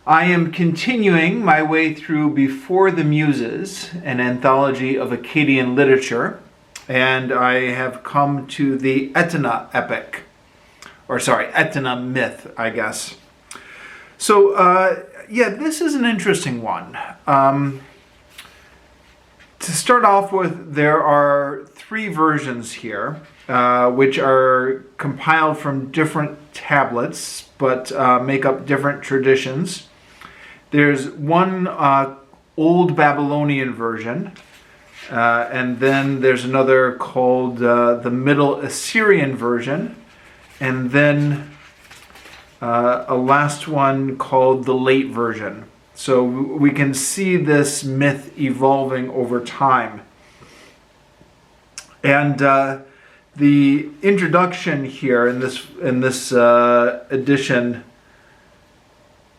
I am continuing my way through Before the Muses, an anthology of Akkadian literature, and I have come to the Etana epic, Etana myth, I guess. So, this is an interesting one. To start off with, there are three versions here, which are compiled from different tablets, but make up different traditions. There's one old Babylonian version, and then there's another called the Middle Assyrian version, and then a last one called the Late version. So we can see this myth evolving over time. And the introduction here in this edition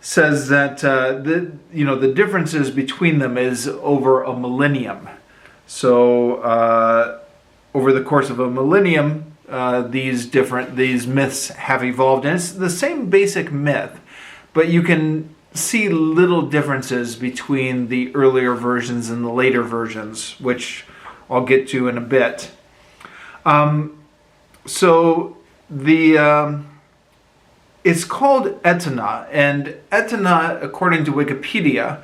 says that the differences between them is over a millennium. So over the course of a millennium, these myths have evolved, and it's the same basic myth, but you can see little differences between the earlier versions and the later versions, which I'll get to in a bit. It's called Etana, and Etana, according to Wikipedia,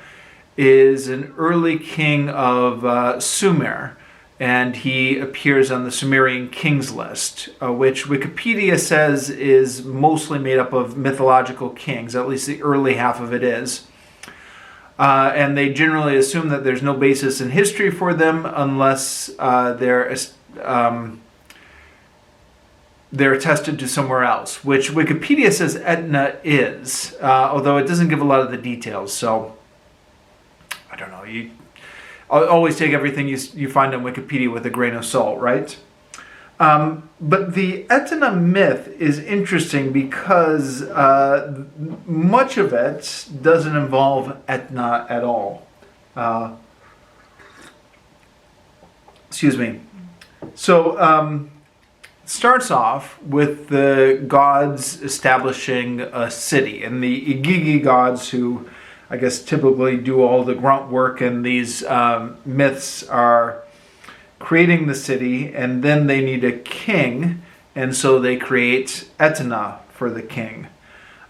is an early king of Sumer, and he appears on the Sumerian kings list, which Wikipedia says is mostly made up of mythological kings, at least the early half of it is. And they generally assume that there's no basis in history for them unless they're attested to somewhere else, which Wikipedia says Etna is, although it doesn't give a lot of the details. So, I don't know. I'll always take everything you find on Wikipedia with a grain of salt, right? But the Etana myth is interesting because much of it doesn't involve Etna at all. Excuse me. So, starts off with the gods establishing a city, and the Igigi gods, who I guess typically do all the grunt work in these myths, are creating the city, and then they need a king, and so they create Etana for the king.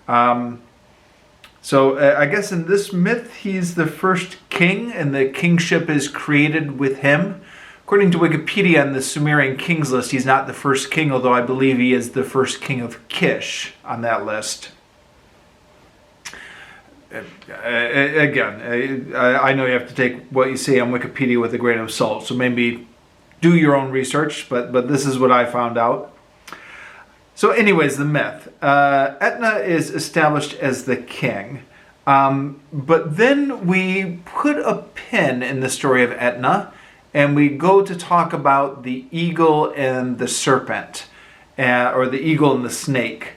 So I guess in this myth, he's the first king, and the kingship is created with him. According to Wikipedia and the Sumerian kings list, he's not the first king, although I believe he is the first king of Kish on that list. Again, I know you have to take what you see on Wikipedia with a grain of salt, so maybe do your own research, but this is what I found out. So anyways, the myth. Etna is established as the king, but then we put a pin in the story of Etna, and we go to talk about the eagle and the serpent, or the eagle and the snake.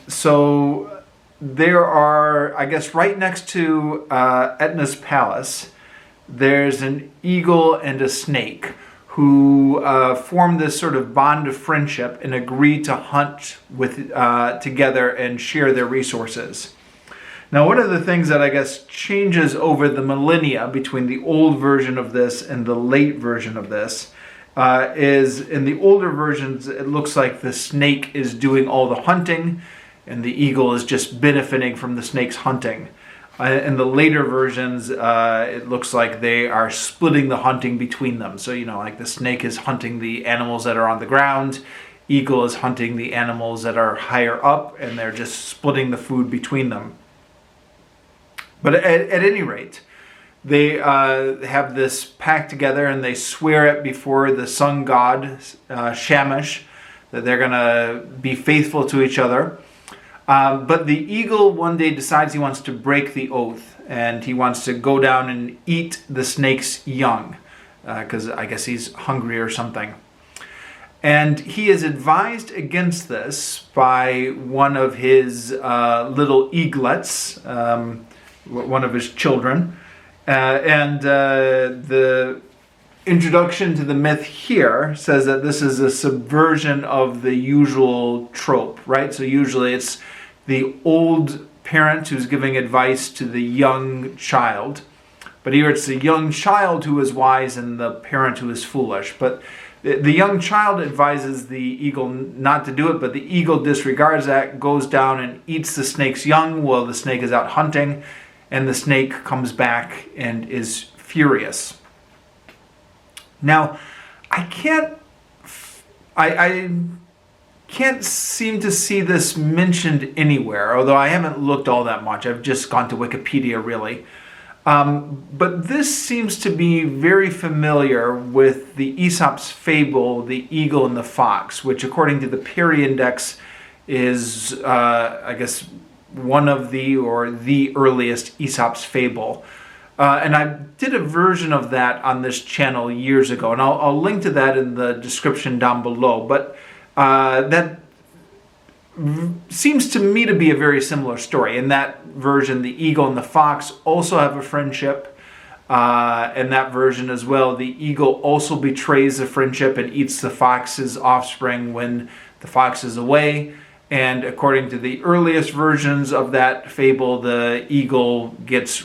So there are, I guess, right next to Etna's palace, there's an eagle and a snake who form this sort of bond of friendship and agree to hunt together and share their resources. Now, one of the things that I guess changes over the millennia between the old version of this and the late version of this is in the older versions, it looks like the snake is doing all the hunting and the eagle is just benefiting from the snake's hunting. In the later versions, it looks like they are splitting the hunting between them. So, like the snake is hunting the animals that are on the ground, eagle is hunting the animals that are higher up, and they're just splitting the food between them. But at any rate, they have this pact together, and they swear it before the sun god, Shamash, that they're going to be faithful to each other. But the eagle one day decides he wants to break the oath, and he wants to go down and eat the snake's young, because I guess he's hungry or something. And he is advised against this by one of his little eaglets, one of his children. The introduction to the myth here says that this is a subversion of the usual trope, right? So usually it's the old parent who's giving advice to the young child. But here it's the young child who is wise and the parent who is foolish. But the young child advises the eagle not to do it, but the eagle disregards that, goes down and eats the snake's young while the snake is out hunting, and the snake comes back and is furious. Now, I can't seem to see this mentioned anywhere, although I haven't looked all that much. I've just gone to Wikipedia, really. But this seems to be very familiar with the Aesop's fable, The Eagle and the Fox, which according to the Perry Index is, I guess, one of the earliest Aesop's fable. And I did a version of that on this channel years ago, and I'll link to that in the description down below. But that seems to me to be a very similar story. In that version, the eagle and the fox also have a friendship. In that version as well, the eagle also betrays the friendship and eats the fox's offspring when the fox is away. And according to the earliest versions of that fable, the eagle gets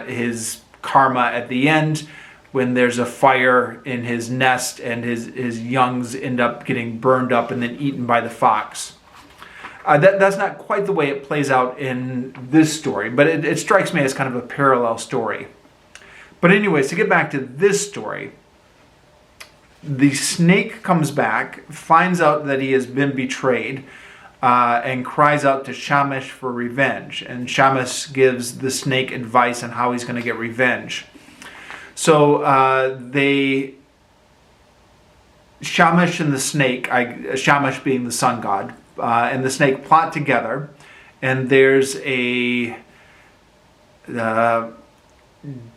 his karma at the end when there's a fire in his nest and his youngs end up getting burned up and then eaten by the fox. That's not quite the way it plays out in this story, but it strikes me as kind of a parallel story. But anyways, to get back to this story, the snake comes back, finds out that he has been betrayed, and cries out to Shamash for revenge. And Shamash gives the snake advice on how he's going to get revenge. So Shamash and the snake, Shamash being the sun god, and the snake plot together, and there's a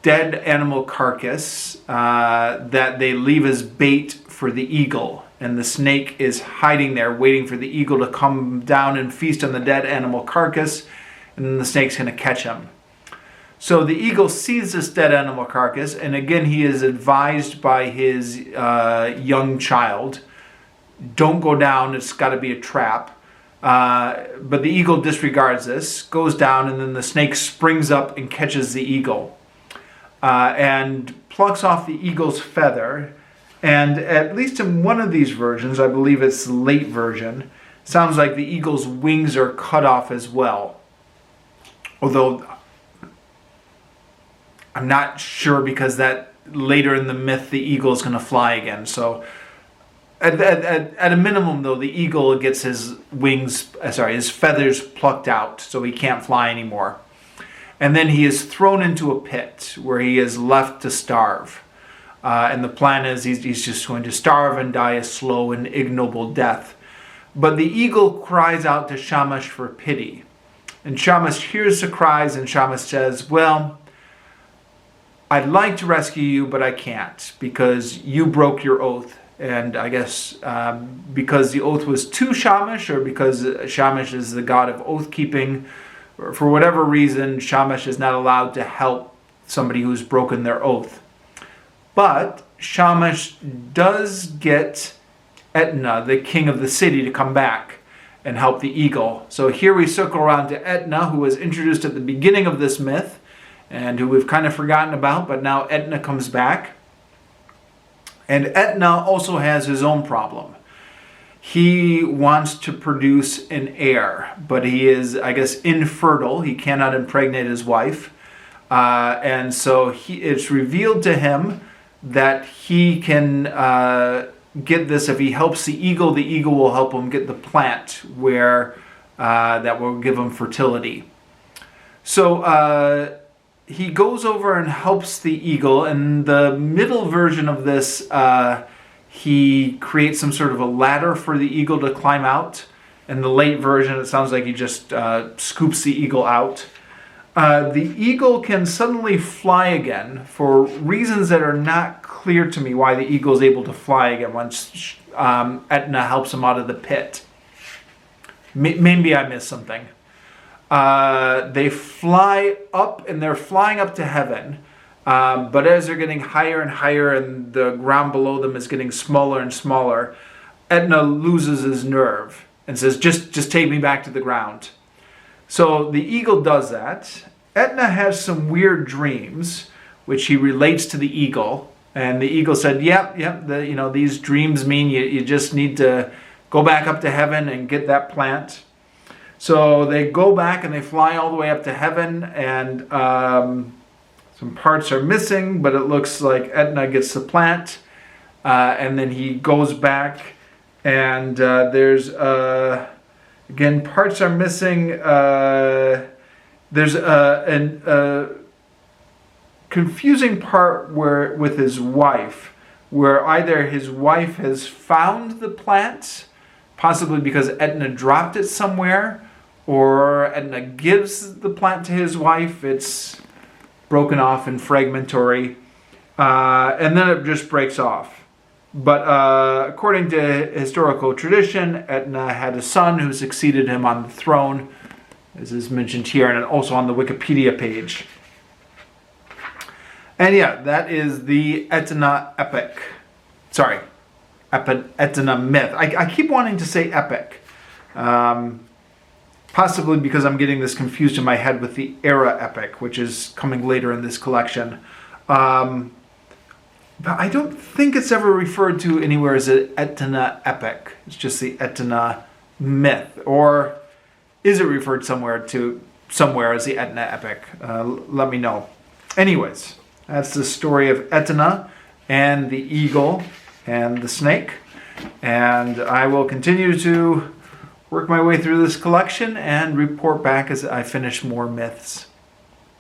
dead animal carcass that they leave as bait for the eagle, and the snake is hiding there waiting for the eagle to come down and feast on the dead animal carcass, and then the snake's going to catch him. So the eagle sees this dead animal carcass, and again he is advised by his young child, don't go down, it's got to be a trap. But the eagle disregards this, goes down, and then the snake springs up and catches the eagle and plucks off the eagle's feather. And at least in one of these versions, I believe it's the late version, sounds like the eagle's wings are cut off as well. Although I'm not sure, because that later in the myth the eagle is going to fly again. So at a minimum, though, the eagle gets his his feathers plucked out, so he can't fly anymore. And then he is thrown into a pit where he is left to starve. And the plan is he's just going to starve and die a slow and ignoble death. But the eagle cries out to Shamash for pity. And Shamash hears the cries, and Shamash says, well, I'd like to rescue you, but I can't, because you broke your oath. And I guess because the oath was to Shamash, or because Shamash is the god of oath-keeping, or for whatever reason, Shamash is not allowed to help somebody who's broken their oath. But Shamash does get Etana, the king of the city, to come back and help the eagle. So here we circle around to Etana, who was introduced at the beginning of this myth, and who we've kind of forgotten about, but now Etana comes back. And Etana also has his own problem. He wants to produce an heir, but he is, I guess, infertile. He cannot impregnate his wife. And so it's revealed to him that he can get this if he helps the eagle. The eagle will help him get the plant that will give him fertility. So he goes over and helps the eagle. In the middle version of this, he creates some sort of a ladder for the eagle to climb out. In the late version, it sounds like he just scoops the eagle out. The eagle can suddenly fly again for reasons that are not clear to me why the eagle is able to fly again once Etana helps him out of the pit. Maybe I missed something. They fly up, and they're flying up to heaven. But as they're getting higher and higher and the ground below them is getting smaller and smaller, Etana loses his nerve and says, just take me back to the ground. So the eagle does that. Etna has some weird dreams, which he relates to the eagle. And the eagle said, yep, these dreams mean you just need to go back up to heaven and get that plant. So they go back and they fly all the way up to heaven, and some parts are missing, but it looks like Etna gets the plant. And then he goes back, and there's, again, parts are missing. There's a confusing part with his wife, where either his wife has found the plant, possibly because Etna dropped it somewhere, or Etna gives the plant to his wife. It's broken off and fragmentary, and then it just breaks off. But according to historical tradition, Etna had a son who succeeded him on the throne, as is mentioned here and also on the Wikipedia page. And yeah, that is the Etna epic. Sorry, Etna myth. I keep wanting to say epic. Possibly because I'm getting this confused in my head with the Era epic, which is coming later in this collection. But I don't think it's ever referred to anywhere as an Etna epic. It's just the Etna myth. Or is it referred somewhere as the Etna epic? Let me know. Anyways, that's the story of Etna and the eagle and the snake. And I will continue to work my way through this collection and report back as I finish more myths.